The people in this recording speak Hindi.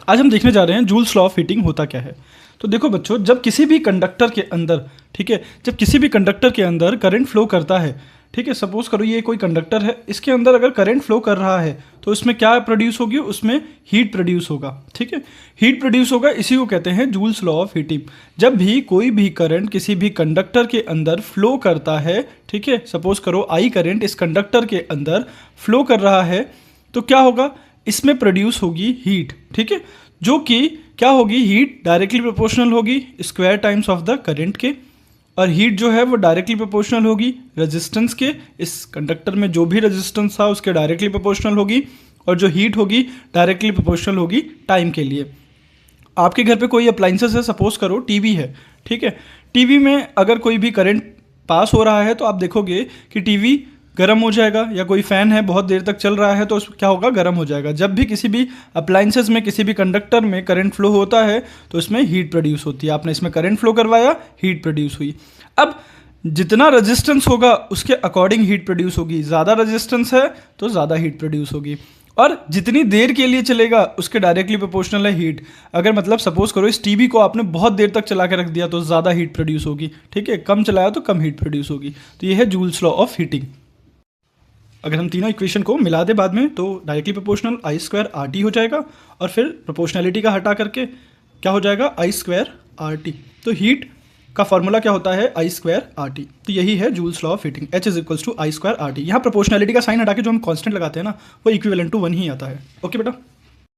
आज हम देखने जा रहे हैं जूल्स लॉ ऑफ हीटिंग होता क्या है। तो देखो बच्चों, जब किसी भी कंडक्टर के अंदर, ठीक है, जब किसी भी कंडक्टर के अंदर करंट फ्लो करता है, ठीक है, सपोज करो ये कोई कंडक्टर है, इसके अंदर अगर करंट फ्लो कर रहा है तो इसमें क्या प्रोड्यूस होगी, उसमें हीट प्रोड्यूस होगा। ठीक है, हीट प्रोड्यूस होगा, इसी को कहते हैं जूल्स लॉ ऑफ हीटिंग। जब भी कोई भी करंट किसी भी कंडक्टर के अंदर फ्लो करता है, ठीक है, सपोज करो आई करंट इस कंडक्टर के अंदर फ्लो कर रहा है, तो क्या होगा, इसमें प्रोड्यूस होगी हीट। ठीक है, जो कि क्या होगी, हीट डायरेक्टली प्रोपोर्शनल होगी square times of the current के, और हीट जो है वो डायरेक्टली प्रोपोर्शनल होगी रेजिस्टेंस के, इस कंडक्टर में जो भी रेजिस्टेंस था उसके डायरेक्टली प्रोपोर्शनल होगी, और जो हीट होगी डायरेक्टली प्रोपोर्शनल होगी टाइम के लिए। आपके घर पे कोई अप्लाइंसेस है, सपोज करो टीवी है, ठीक है, टीवी में अगर कोई भी करंट पास हो रहा है तो आप देखोगे कि टीवी गर्म हो जाएगा, या कोई फ़ैन है बहुत देर तक चल रहा है तो क्या होगा, गर्म हो जाएगा। जब भी किसी भी अप्लाइंसेस में, किसी भी कंडक्टर में करंट फ्लो होता है तो इसमें हीट प्रोड्यूस होती है। आपने इसमें करंट फ्लो करवाया, हीट प्रोड्यूस हुई। अब जितना रेजिस्टेंस होगा उसके अकॉर्डिंग हीट प्रोड्यूस होगी, ज़्यादा रेजिस्टेंस है तो ज़्यादा हीट प्रोड्यूस होगी, और जितनी देर के लिए चलेगा उसके डायरेक्टली प्रोपोर्शनल है हीट। अगर मतलब सपोज करो इस टीवी को आपने बहुत देर तक चला के रख दिया तो ज़्यादा हीट प्रोड्यूस होगी, ठीक है, कम चलाया तो कम हीट प्रोड्यूस होगी। तो ये है जूल्स लॉ ऑफ हीटिंग। अगर हम तीनों इक्वेशन को मिला दें बाद में तो डायरेक्टली प्रोपोर्शनल आई स्क्वायर आर टी हो जाएगा, और फिर प्रोपोर्शनैलिटी का हटा करके क्या हो जाएगा, आई स्क्वायर आर टी। तो हीट का फॉर्मूला क्या होता है, आई स्क्वायर आर टी। तो यही है Joule's law of heating, H is equals to I square R T. यहाँ प्रोपोर्शनैलिटी का साइन हटा के जो हम कांस्टेंट लगाते हैं ना, वो इक्विवेलेंट टू 1 ही आता है। ओके बेटा।